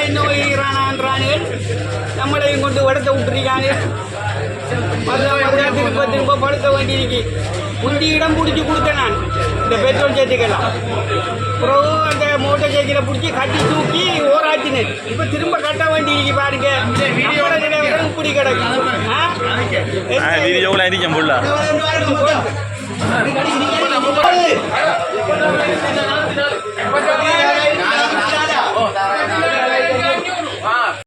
இன்னும் ஈரானான்றானுகள் நம்மளையும் கொண்டு வடத்தை விட்டுருக்காங்க. திரும்ப திரும்ப படுத்த வேண்டியிருக்கு. முந்தி இடம் பிடிச்சி கொடுத்தேன் நான் இந்த பெட்ரோல் சேர்த்துக்கலாம். அப்புறம் அந்த மோட்டர் சைக்கிளை பிடிச்சி கட்டி தூக்கி ஓராச்சினேன். இப்போ திரும்ப கட்ட வேண்டியிருக்கு பாருங்க. இப்படி கிடக்கு வீடியோவில் அடிக்கும் புள்ள